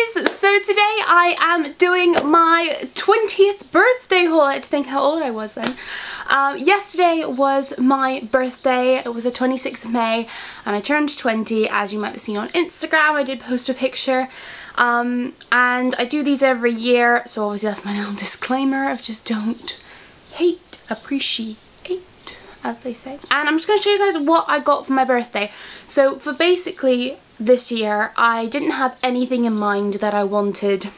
guys! So today I am doing my 20th birthday haul. I had to think how old I was then. Yesterday was my birthday. It was the 26th of May and I turned 20, as you might have seen on Instagram. I did post a picture. And I do these every year, so obviously that's my little disclaimer of just don't hate, appreciate, as they say. And I'm just going to show you guys what I got for my birthday. So for basically this year, I didn't have anything in mind that I wanted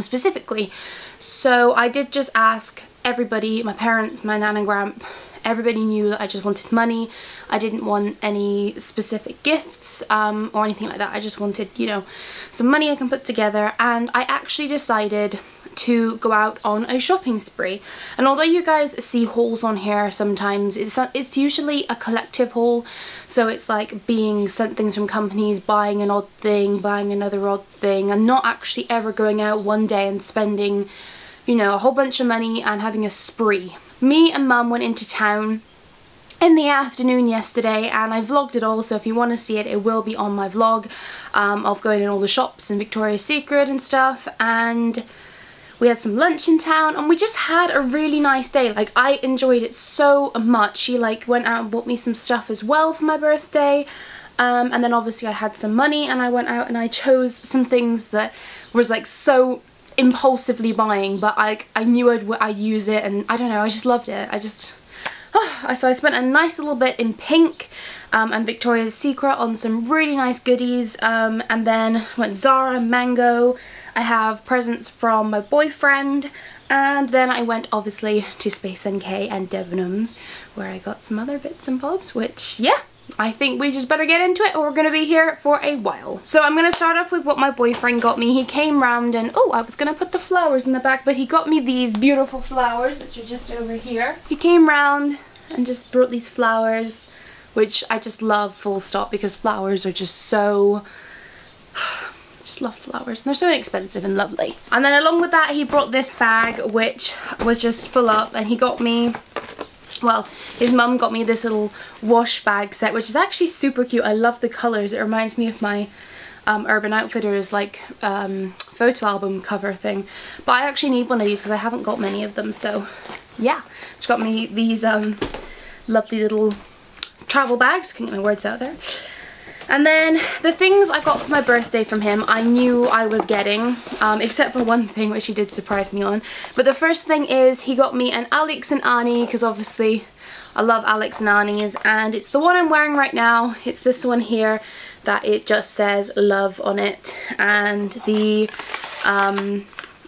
specifically. So I did just ask everybody, my parents, my nan and grandp, everybody knew that I just wanted money. I didn't want any specific gifts or anything like that. I just wanted, you know, some money I can put together, and I actually decided to go out on a shopping spree. And although you guys see hauls on here sometimes, it's usually a collective haul. So it's like being sent things from companies, buying an odd thing, buying another odd thing, and not actually ever going out one day and spending, you know, a whole bunch of money and having a spree. Me and Mum went into town in the afternoon yesterday, and I vlogged it all, so if you want to see it, it will be on my vlog of going in all the shops in Victoria's Secret and stuff. And we had some lunch in town and we just had a really nice day. Like, I enjoyed it so much. She like went out and bought me some stuff as well for my birthday. And then obviously I had some money and I went out and I chose some things that was like so impulsively buying, but I knew I'd use it, and I don't know, I just loved it. So I spent a nice little bit in pink and Victoria's Secret on some really nice goodies, and then went Zara, Mango. I have presents from my boyfriend, and then I went obviously to Space NK and Debenhams, where I got some other bits and bobs, which, yeah, I think we just better get into it or we're going to be here for a while. So I'm going to start off with what my boyfriend got me. He came round and, oh, I was going to put the flowers in the back, but he got me these beautiful flowers, which are just over here. He came round and just brought these flowers, which I just love, full stop, because flowers are just so... just love flowers, and they're so inexpensive and lovely. And then along with that, he brought this bag, which was just full up, and he got me, well, his mum got me this little wash bag set, which is actually super cute. I love the colours. It reminds me of my Urban Outfitters like photo album cover thing. But I actually need one of these because I haven't got many of them, so yeah. She got me these lovely little travel bags. Can't get my words out there. And then the things I got for my birthday from him, I knew I was getting, except for one thing which he did surprise me on. But the first thing is he got me an Alex and Ani, because obviously I love Alex and Ani's, and it's the one I'm wearing right now. It's this one here that it just says love on it, and the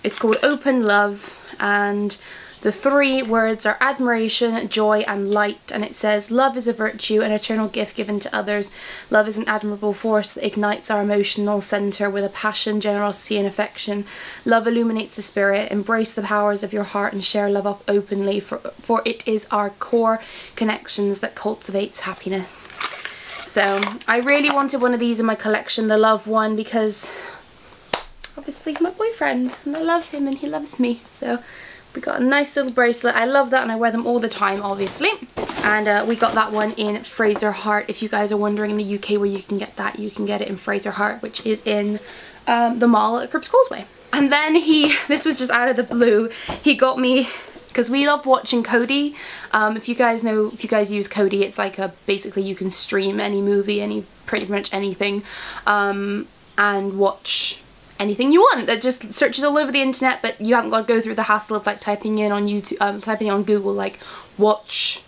it's called Open Love, and the 3 words are admiration, joy and light, and it says, love is a virtue, an eternal gift given to others. Love is an admirable force that ignites our emotional centre with a passion, generosity and affection. Love illuminates the spirit. Embrace the powers of your heart and share love up openly, for it is our core connections that cultivates happiness. So I really wanted one of these in my collection, the love one, because obviously he's my boyfriend and I love him and he loves me. So we got a nice little bracelet. I love that and I wear them all the time, obviously. And we got that one in Fraser Hart. If you guys are wondering in the UK where you can get that, you can get it in Fraser Hart, which is in the mall at Cribs Causeway. And then this was just out of the blue, he got me, because we love watching Kodi. If you guys use Kodi, it's like basically you can stream any movie, pretty much anything, and watch anything you want. That just searches all over the internet, but you haven't got to go through the hassle of like typing in on YouTube, typing on Google like watch,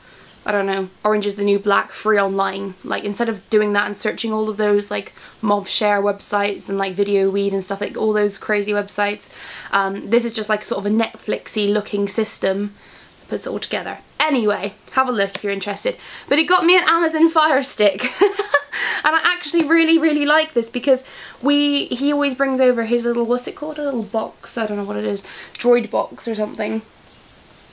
I don't know, Orange is the New Black free online. Like, instead of doing that and searching all of those like mob share websites and like Video Weed and stuff, like all those crazy websites, this is just like sort of a Netflixy looking system that puts it all together. Anyway, have a look if you're interested. But he got me an Amazon Fire Stick. And I actually really like this, because he always brings over his little, what's it called, a little box, I don't know what it is, droid box or something.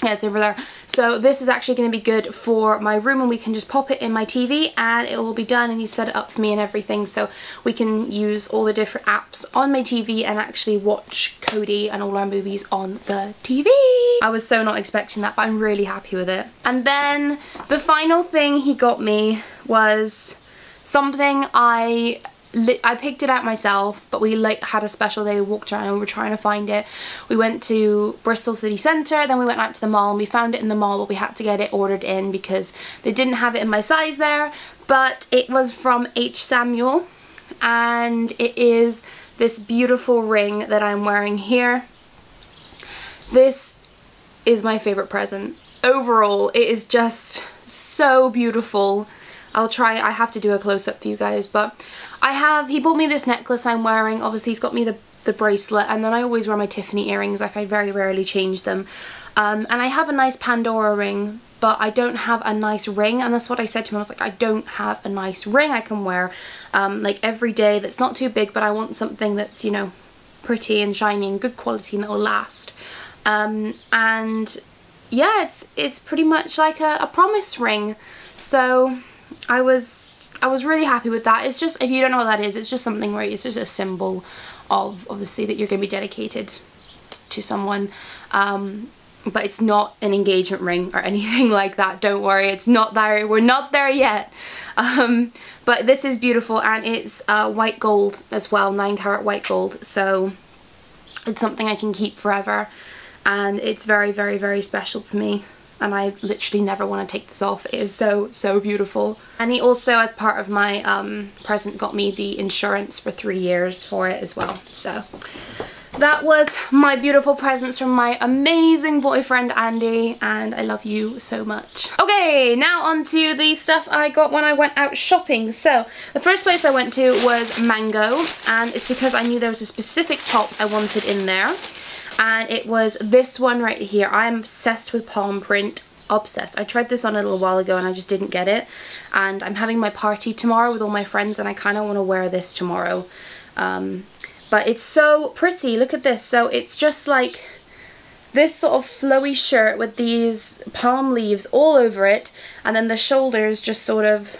Yeah, it's over there. So this is actually going to be good for my room, and we can just pop it in my TV and it will be done, and he set it up for me and everything, so we can use all the different apps on my TV and actually watch Kodi and all our movies on the TV. I was so not expecting that, but I'm really happy with it. And then the final thing he got me was something I I picked it out myself, but we like had a special day, we walked around and we were trying to find it. We went to Bristol City Centre, then we went out to the mall and we found it in the mall, but we had to get it ordered in because they didn't have it in my size there. But it was from H. Samuel, and it is this beautiful ring that I'm wearing here. This is my favourite present. Overall, it is just so beautiful. I have to do a close-up for you guys, but he bought me this necklace I'm wearing. Obviously he's got me the bracelet, and then I always wear my Tiffany earrings, like I very rarely change them. And I have a nice Pandora ring, but I don't have a nice ring, and that's what I said to him. I was like, I don't have a nice ring I can wear like every day that's not too big, but I want something that's, you know, pretty and shiny and good quality and that will last. And yeah, it's pretty much like a promise ring. So I was really happy with that. It's just, if you don't know what that is, it's just something where it's just a symbol of, obviously, that you're going to be dedicated to someone. But it's not an engagement ring or anything like that. Don't worry, it's not there. We're not there yet. But this is beautiful, and it's white gold as well, 9-carat white gold. So it's something I can keep forever, and it's very, very, very special to me. And I literally never want to take this off. It is so, so beautiful. And he also, as part of my present, got me the insurance for 3 years for it as well. So that was my beautiful presents from my amazing boyfriend Andy, and I love you so much. Okay, now on to the stuff I got when I went out shopping. So the first place I went to was Mango, and it's because I knew there was a specific top I wanted in there. And it was this one right here. I'm obsessed with palm print. Obsessed. I tried this on a little while ago and I just didn't get it. And I'm having my party tomorrow with all my friends, and I kind of want to wear this tomorrow. But it's so pretty. Look at this. So it's just like this sort of flowy shirt with these palm leaves all over it. And then the shoulders just sort of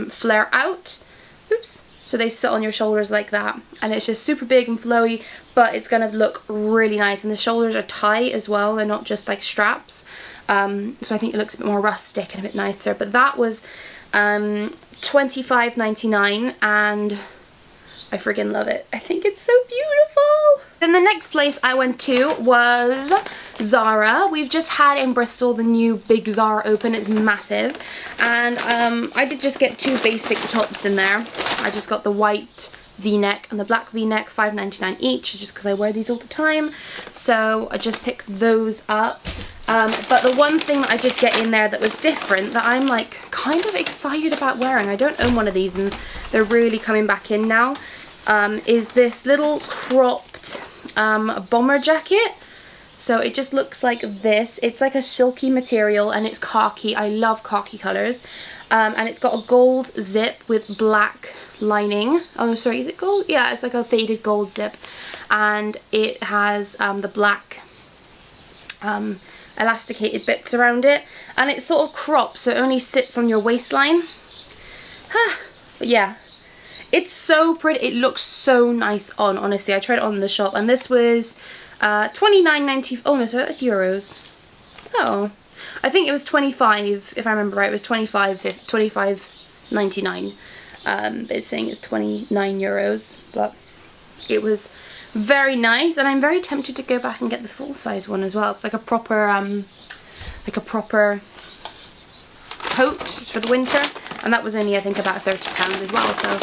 flare out. Oops. So they sit on your shoulders like that, and it's just super big and flowy, but it's going to look really nice. And the shoulders are tight as well, they're not just like straps. So I think it looks a bit more rustic and a bit nicer. But that was $25.99, and I friggin' love it. I think it's so beautiful. Then the next place I went to was Zara. We've just had in Bristol the new big Zara open. It's massive. And I did just get 2 basic tops in there. I just got the white V-neck and the black V-neck, $5.99 each, just because I wear these all the time. So I just picked those up. But the one thing that I did get in there that was different, that I'm like kind of excited about wearing, I don't own one of these and they're really coming back in now, is this little cropped bomber jacket. So it just looks like this. It's like a silky material and it's khaki. I love khaki colours. And it's got a gold zip with black lining. Oh sorry, is it gold? Yeah, it's like a faded gold zip. And it has the black elasticated bits around it. And it's sort of cropped, so it only sits on your waistline. But yeah, it's so pretty. It looks so nice on, honestly. I tried it on in the shop, and this was $29.90. Oh no, so that's euros. Oh, I think it was 25, if I remember right. It was 25.99. But it's saying it's 29 euros, but it was very nice, and I'm very tempted to go back and get the full size one as well. It's like a proper coat for the winter, and that was only, I think, about £30 as well, so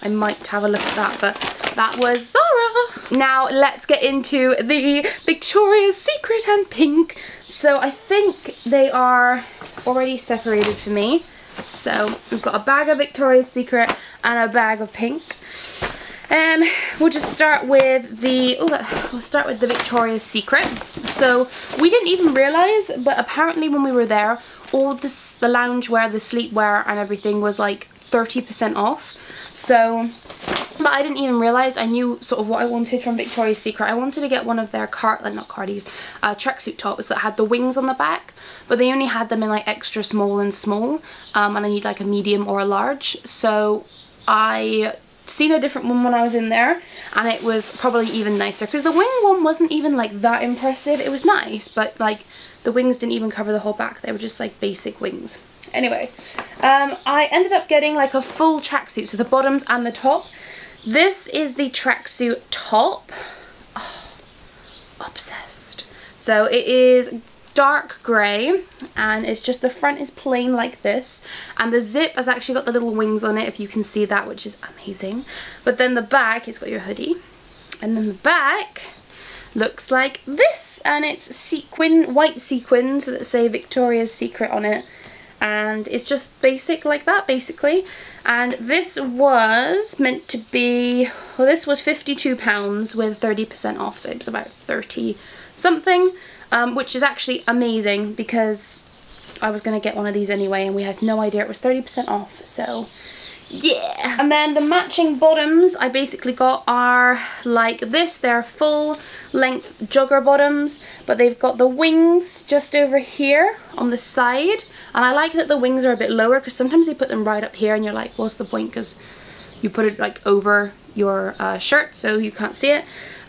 I might have a look at that. But that was Zara. Now let's get into the Victoria's Secret and Pink. So I think they are already separated for me. So we've got a bag of Victoria's Secret and a bag of Pink. We'll just start with the, we'll start with the Victoria's Secret. So we didn't even realise, but apparently when we were there, all this, the loungewear, the sleepwear and everything was like 30% off. So, but I didn't even realise. I knew sort of what I wanted from Victoria's Secret. I wanted to get one of their tracksuit tops that had the wings on the back, but they only had them in like extra small and small, and I need like a medium or a large. So I seen a different one when I was in there, and it was probably even nicer, because the wing one wasn't even like that impressive. It was nice, but like the wings didn't even cover the whole back. They were just like basic wings. Anyway, I ended up getting like a full tracksuit, so the bottoms and the top. This is the tracksuit top. Oh, obsessed. So it is dark grey, and it's just the front is plain like this, and the zip has actually got the little wings on it, if you can see that, which is amazing. But then the back, it's got your hoodie, and then the back looks like this, and it's white sequins that say Victoria's Secret on it, and it's just basic like that basically. And this was meant to be, well, this was £52 with 30% off, so it was about 30 something, which is actually amazing because I was going to get one of these anyway and we had no idea it was 30% off, so yeah. And then the matching bottoms I basically got are like this. They're full length jogger bottoms, but they've got the wings just over here on the side, and I like that the wings are a bit lower because sometimes they put them right up here and you're like, what's the point, because you put it like over your shirt so you can't see it.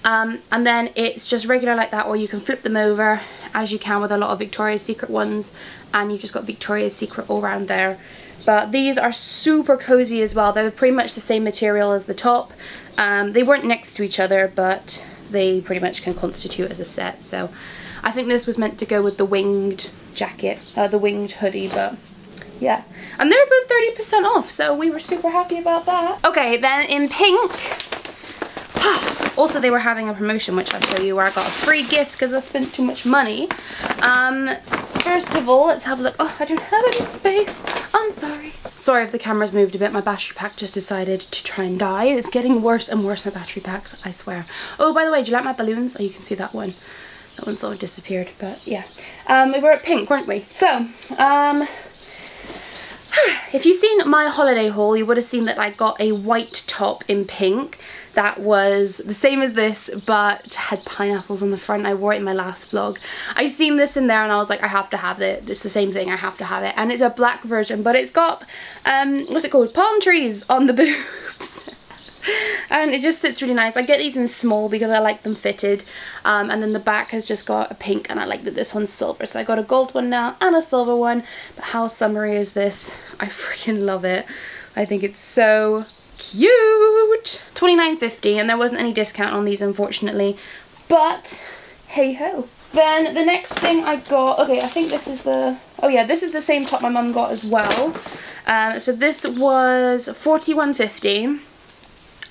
And then it's just regular like that, or you can flip them over as you can with a lot of Victoria's Secret ones, and you've just got Victoria's Secret all around there. But these are super cozy as well. They're pretty much the same material as the top. They weren't next to each other, but they pretty much can constitute as a set. So I think this was meant to go with the winged jacket, the winged hoodie, but yeah. And they're both 30% off, so we were super happy about that. Okay, then in pink, also they were having a promotion, which I'll show you, where I got a free gift because I spent too much money. First of all, let's have a look. Oh, I don't have any space. I'm sorry. Sorry if the camera's moved a bit. My battery pack just decided to try and die. It's getting worse and worse, my battery packs, I swear. Oh, by the way, do you like my balloons? Oh, you can see that one. That one sort of disappeared, but yeah. We were at pink, weren't we? So, if you've seen my holiday haul, you would have seen that I got a white top in pink that was the same as this but had pineapples on the front. I wore it in my last vlog. I seen this in there and I was like, I have to have it. It's the same thing, I have to have it. And it's a black version, but it's got, what's it called? Palm trees on the boobs. And it just sits really nice. I get these in small because I like them fitted. And then the back has just got a pink, and I like that this one's silver. So I got a gold one now and a silver one. But how summery is this? I freaking love it. I think it's so cute. $29.50, and there wasn't any discount on these unfortunately, but hey ho. Then the next thing I got, okay, I think this is the, oh yeah, this is the same top my mum got as well. So this was $41.50,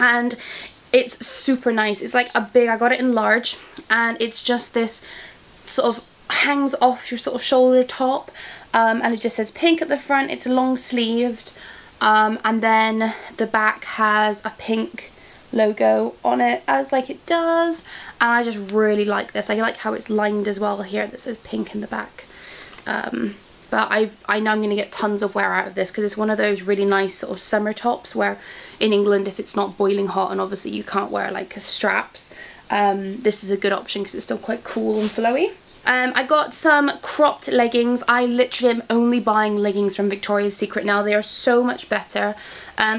and it's super nice. It's like a big, I got it in large, and it's just this sort of hangs off your sort of shoulder top, and it just says pink at the front. It's long sleeved. And then the back has a pink logo on it, as like it does, and I just really like this. I like how it's lined as well here, that says pink in the back. But I know I'm going to get tons of wear out of this because it's one of those really nice sort of summer tops where in England, if it's not boiling hot and obviously you can't wear like straps, this is a good option because it's still quite cool and flowy. I got some cropped leggings. I literally am only buying leggings from Victoria's Secret now. They are so much better.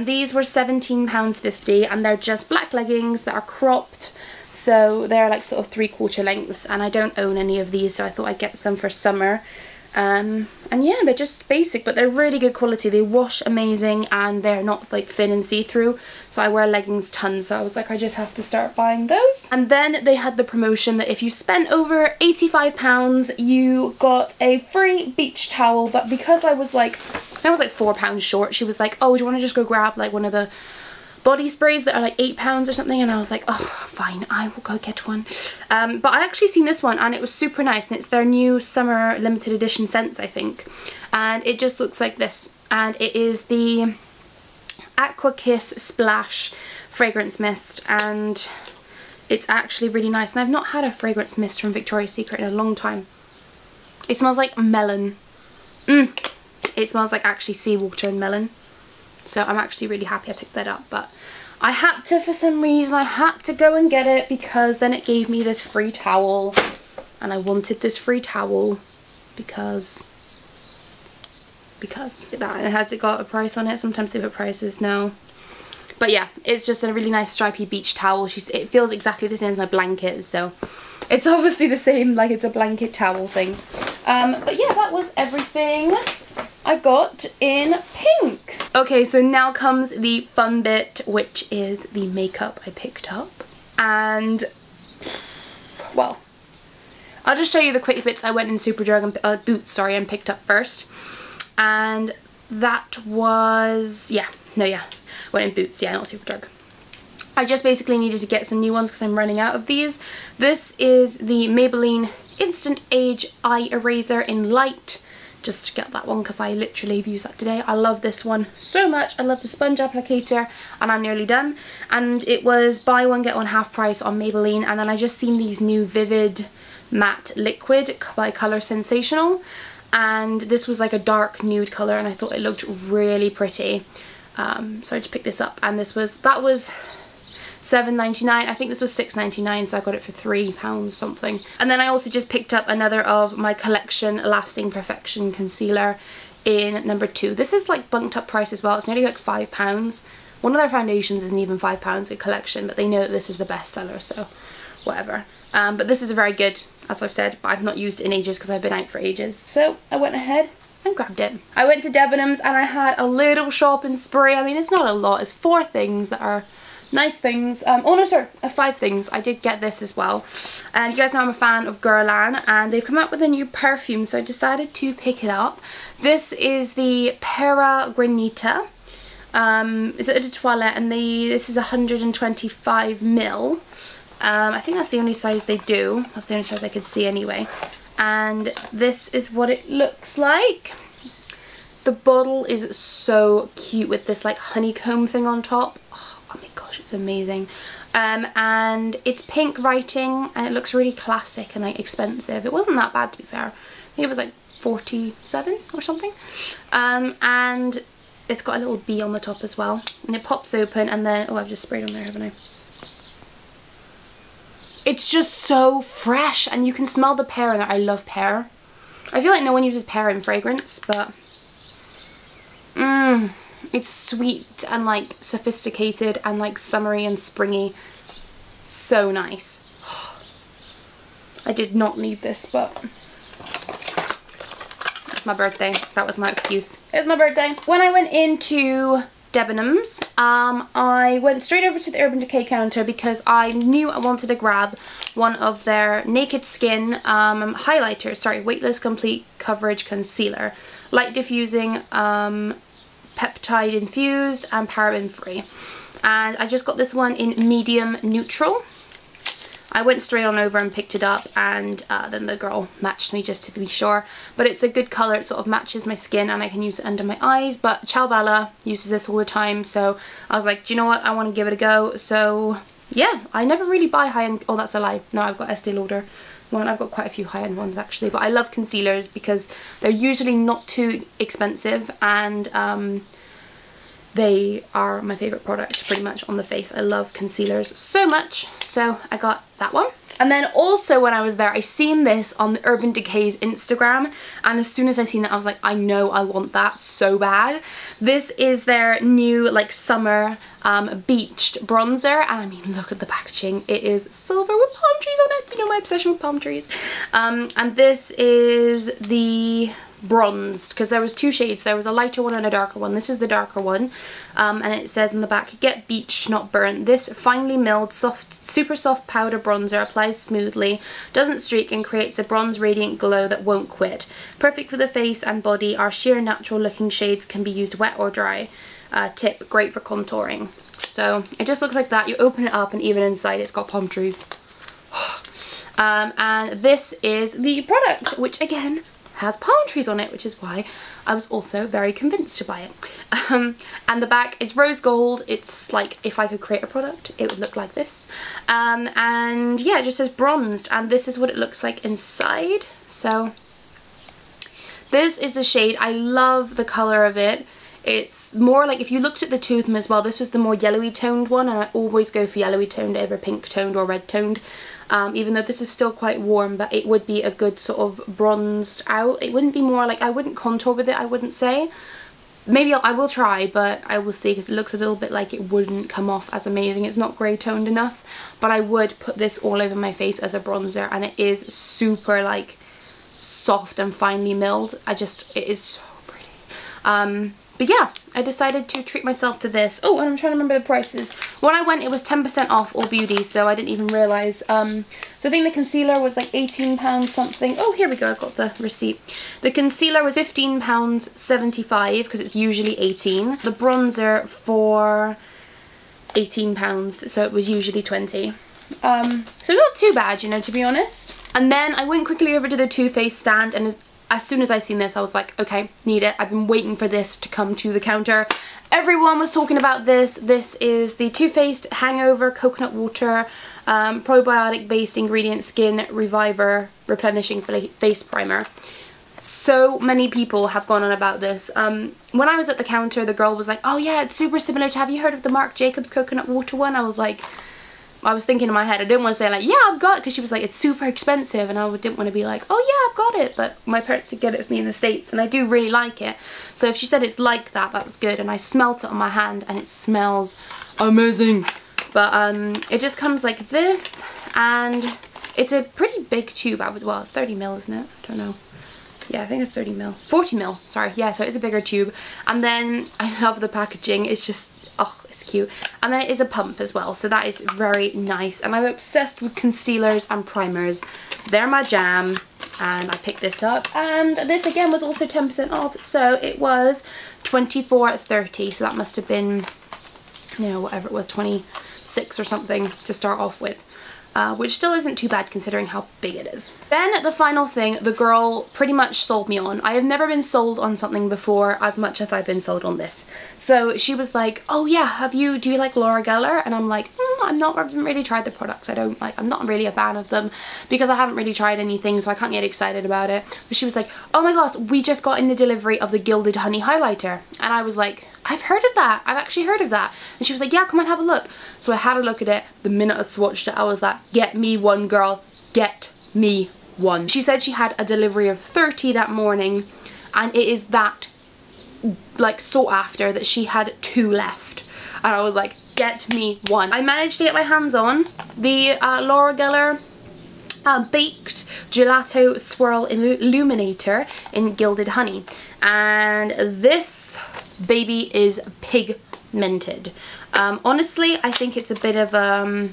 These were £17.50, and they're just black leggings that are cropped. So they're like sort of 3/4 lengths, and I don't own any of these, so I thought I'd get some for summer. And yeah, they're just basic, but they're really good quality. They wash amazing, and they're not like thin and see-through, so I wear leggings tons, so I was like, I just have to start buying those. And then they had the promotion that if you spent over £85 you got a free beach towel, but because I was like £4 short, she was like, oh, do you want to just go grab like one of the body sprays that are like £8 or something? And I was like, oh fine, I will go get one. But I actually seen this one and it was super nice, and it's their new summer limited edition scents, I think, and it just looks like this, and it is the Aqua Kiss Splash fragrance mist, and it's actually really nice, and I've not had a fragrance mist from Victoria's Secret in a long time. It smells like melon. It smells like actually seawater and melon. So I'm actually really happy I picked that up, but I had to, for some reason, I had to go and get it because then it gave me this free towel, and I wanted this free towel because that, has it got a price on it? Sometimes they put prices now. But yeah, it's just a really nice stripy beach towel. It feels exactly the same as my blanket, so it's obviously the same, like it's a blanket towel thing. But yeah, that was everything I got in pink. Okay, so now comes the fun bit, which is the makeup I picked up. And, well, I'll just show you the quick bits I went in Superdrug and Boots, sorry, and picked up first. And that was, went in Boots, yeah, not Superdrug. I just basically needed to get some new ones because I'm running out of these. This is the Maybelline Instant Age Eye Eraser in Light. Just to get that one because I literally have used that today. I love this one so much. I love the sponge applicator, and I'm nearly done. And it was buy one get one half price on Maybelline, and then I just seen these new Vivid Matte Liquid by Colour Sensational, and this was like a dark nude colour, and I thought it looked really pretty. So I just picked this up, and that was $7.99. I think this was $6.99, so I got it for £3 something. And then I also just picked up another of my collection Lasting Perfection concealer in number 2. This is like bunked up price as well. It's nearly like £5. One of their foundations isn't even £5 a collection, but they know that this is the bestseller, so whatever. But this is very good, as I've said, but I've not used it in ages because I've been out for ages. So I went ahead and grabbed it. I went to Debenhams and I had a little shopping spree. I mean, it's not a lot. It's 4 things that are nice things. Oh no, sorry, 5 things. I did get this as well. And you guys know I'm a fan of Guerlain, and they've come out with a new perfume, so I decided to pick it up. This is the Pera Granita. It's Eau de Toilette, and this is 125ml. I think that's the only size they do. That's the only size I could see anyway. And this is what it looks like. The bottle is so cute with this like honeycomb thing on top. Oh my gosh, it's amazing. And it's pink writing, and it looks really classic and like expensive. It wasn't that bad, to be fair. I think it was like 47 or something. And it's got a little bee on the top as well. And it pops open, and then, oh, I've just sprayed on there, haven't I? It's just so fresh, and you can smell the pear in there. I love pear. I feel like no one uses pear in fragrance, but it's sweet and like sophisticated and like summery and springy. So nice. I did not need this, but it's my birthday. That was my excuse. It's my birthday. When I went into Debenhams, I went straight over to the Urban Decay counter because I knew I wanted to grab one of their Naked Skin highlighters, sorry, Weightless Complete Coverage Concealer. Light diffusing, peptide infused and paraben free. And I just got this one in medium neutral. I went straight on over and picked it up, and then the girl matched me just to be sure. But it's a good colour, it sort of matches my skin, and I can use it under my eyes. But Ciao Bella uses this all the time, so I was like, do you know what, I want to give it a go. So yeah, I never really buy high-end, oh that's a lie, no, I've got Estee Lauder one. I've got quite a few high-end ones actually, but I love concealers because they're usually not too expensive, and they are my favourite product pretty much on the face. I love concealers so much, so I got that one. And then also when I was there, I seen this on the Urban Decay's Instagram, and as soon as I seen it, I was like, I know I want that so bad. This is their new like summer beached bronzer, and I mean, look at the packaging. It is silver with palm trees on it. You know my obsession with palm trees. And this is the bronzed, because there was 2 shades. There was a lighter one and a darker one. This is the darker one, and it says in the back, get beached, not burnt. This finely milled super soft powder bronzer applies smoothly, doesn't streak, and creates a bronze radiant glow that won't quit. Perfect for the face and body. Our sheer natural looking shades can be used wet or dry. Tip, great for contouring. So it just looks like that. You open it up, and even inside it's got palm trees. And this is the product, which again has palm trees on it, which is why I was also very convinced to buy it. And the back, it's rose gold. It's like, if I could create a product, it would look like this. And yeah, it just says bronzed, and this is what it looks like inside. So this is the shade. I love the colour of it. It's more like, if you looked at the two of them as well, this was the more yellowy toned one, and I always go for yellowy toned over pink toned or red toned. Even though this is still quite warm, but it would be a good sort of bronzed out. It wouldn't be more like, I wouldn't contour with it, I wouldn't say. Maybe I will try, but I will see, because it looks a little bit like it wouldn't come off as amazing. It's not grey toned enough, but I would put this all over my face as a bronzer, and it is super like soft and finely milled. It is so pretty. But yeah, I decided to treat myself to this. Oh, and I'm trying to remember the prices. When I went, it was 10% off all beauty, so I didn't even realise. So I think the concealer was like £18 something. Oh, here we go, I got the receipt. The concealer was £15.75 because it's usually 18. The bronzer for £18, so it was usually 20. So not too bad, you know, to be honest. And then I went quickly over to the Too Faced stand, and as soon as I seen this, I was like, okay, need it. I've been waiting for this to come to the counter. Everyone was talking about this. This is the Too Faced Hangover Coconut Water Probiotic Based Ingredient Skin Reviver Replenishing Face Primer. So many people have gone on about this. When I was at the counter, the girl was like, oh yeah, it's super similar to, have you heard of the Marc Jacobs Coconut Water one? I was thinking in my head, I didn't want to say like, yeah, I've got it, because she was like, it's super expensive, and I didn't want to be like, oh yeah, I've got it, but my parents would get it for me in the States, and I do really like it. So if she said it's like that, that's good, and I smelt it on my hand, and it smells amazing. But it just comes like this, and it's a pretty big tube. Well, it's 30 mil, isn't it? I don't know. Yeah, I think it's 30 mil. 40 mil, sorry. Yeah, so it's a bigger tube. And then I love the packaging. It's just, oh, it's cute. And then it is a pump as well, so that is very nice. And I'm obsessed with concealers and primers. They're my jam, and I picked this up. And this again was also 10% off, so it was $24.30. So that must have been, you know, whatever it was, 26 or something to start off with. Which still isn't too bad considering how big it is. Then the final thing, the girl pretty much sold me on. I have never been sold on something before as much as I've been sold on this. So she was like, oh yeah, do you like Laura Geller? And I'm like, I haven't really tried the products. I'm not really a fan of them because I haven't really tried anything, so I can't get excited about it. But she was like, oh my gosh, we just got in the delivery of the Gilded Honey Highlighter. And I was like, I've heard of that. I've actually heard of that. And she was like, yeah, come on, have a look. So I had a look at it. The minute I swatched it, I was like, get me one, girl. Get me one. She said she had a delivery of 30 that morning, and it is that, like, sought after that she had 2 left. And I was like, get me one. I managed to get my hands on the Laura Geller Baked Gelato Swirl Illuminator in Gilded Honey. And this baby is pigmented. Honestly, I think it's a bit of a,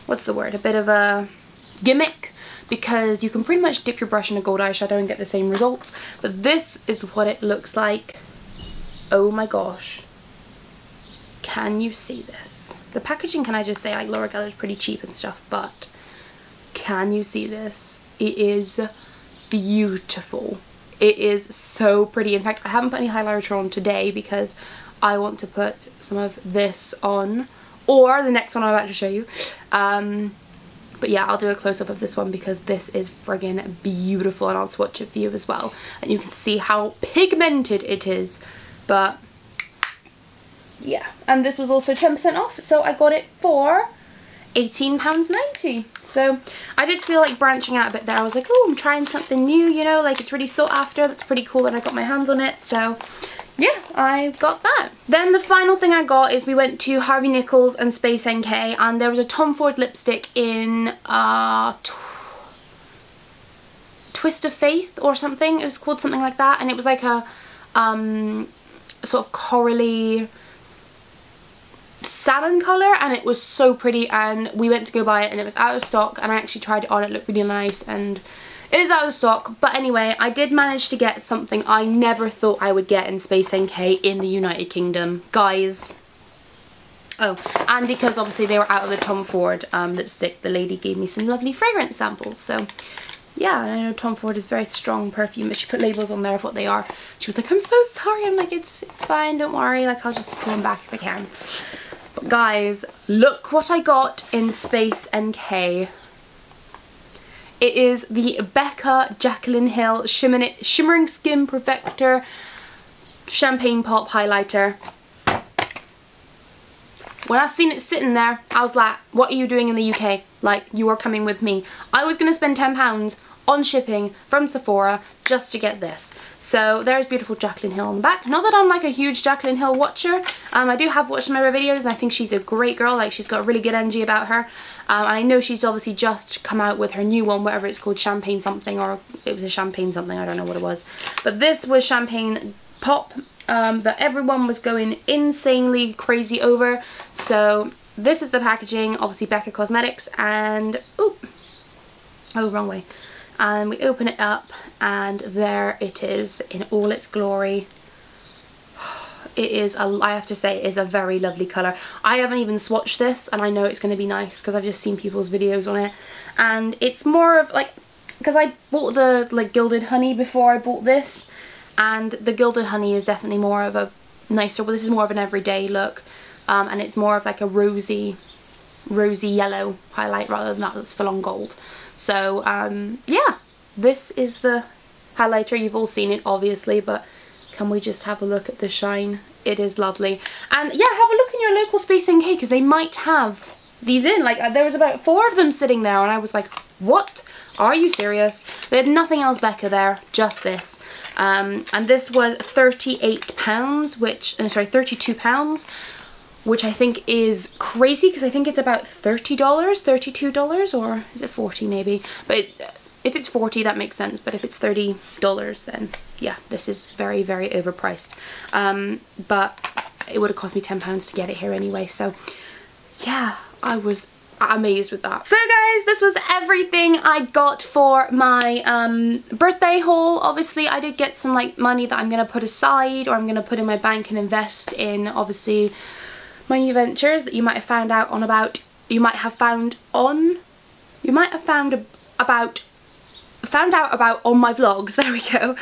what's the word? A bit of a gimmick, because you can pretty much dip your brush in a gold eyeshadow and get the same results. But this is what it looks like. Oh my gosh. Can you see this? The packaging, can I just say, like, Laura Geller is pretty cheap and stuff, but can you see this? It is beautiful. It is so pretty. In fact, I haven't put any highlighter on today because I want to put some of this on, or the next one I'm about to show you. But yeah, I'll do a close-up of this one because this is friggin' beautiful, and I'll swatch it for you as well. And you can see how pigmented it is. But yeah, and this was also 10% off, so I got it for £18.90. So I did feel like branching out a bit there. I was like, oh, I'm trying something new, you know, like it's really sought after. That's pretty cool, and I got my hands on it. So yeah, I got that. Then the final thing I got is we went to Harvey Nichols and Space NK, and there was a Tom Ford lipstick in Twist of Faith or something. It was called something like that, and it was like a sort of corally salmon colour, and it was so pretty, and we went to go buy it and it was out of stock, and I actually tried it on. It looked really nice, and it is out of stock. But anyway, I did manage to get something I never thought I would get in Space NK in the United Kingdom, guys. Oh, and because obviously they were out of the Tom Ford lipstick, the lady gave me some lovely fragrance samples. So yeah, I know Tom Ford is very strong perfume, but she put labels on there of what they are. She was like, I'm so sorry. I'm like, it's fine, don't worry, like, I'll just come back if I can. But guys, look what I got in Space NK. It is the Becca Jaclyn Hill Shimmering Skin Perfector Champagne Pop Highlighter. When I seen it sitting there, I was like, what are you doing in the UK? Like, you are coming with me. I was going to spend £10 on shipping from Sephora just to get this. So there's beautiful Jaclyn Hill on the back. Not that I'm like a huge Jaclyn Hill watcher. I do have watched some of her videos, and I think she's a great girl. Like, she's got a really good energy about her. And I know she's obviously just come out with her new one, whatever it's called, Champagne something, or it was a Champagne something, I don't know what it was. But this was Champagne Pop. that everyone was going insanely crazy over. So this is the packaging, obviously Becca Cosmetics, and oh, wrong way. And we open it up and there it is in all its glory. It is, I have to say, it is a very lovely colour. I haven't even swatched this and I know it's going to be nice because I've just seen people's videos on it. And it's more of like, because I bought the like Gilded Honey before I bought this, and the Gilded Honey is definitely more of a nicer, well this is more of an everyday look, and it's more of like a rosy yellow highlight rather than that that's full on gold. So yeah, this is the highlighter. You've all seen it obviously, but can we just have a look at the shine? It is lovely. And yeah, have a look in your local Space NK because they might have these in. Like there was about 4 of them sitting there and I was like, what? Are you serious? They had nothing else Becca there, just this. And this was £38, which, sorry, £32, which I think is crazy because I think it's about $30, $32, or is it 40 maybe? But if it's 40 that makes sense, but if it's $30 then yeah, this is very, very overpriced. But it would have cost me £10 to get it here anyway, so yeah, I was amazed with that. So guys, this was everything I got for my birthday haul. Obviously I did get some like money that I'm gonna put aside, or I'm gonna put in my bank and invest in obviously my new ventures that you might have found out on about, you might have found out about on my vlogs, there we go,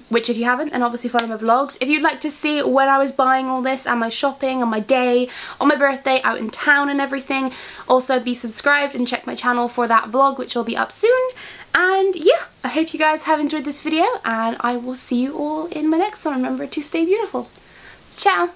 which if you haven't, then obviously follow my vlogs. If you'd like to see when I was buying all this and my shopping on my day, on my birthday, out in town and everything, also be subscribed and check my channel for that vlog, which will be up soon. And yeah, I hope you guys have enjoyed this video and I will see you all in my next one. Remember to stay beautiful. Ciao!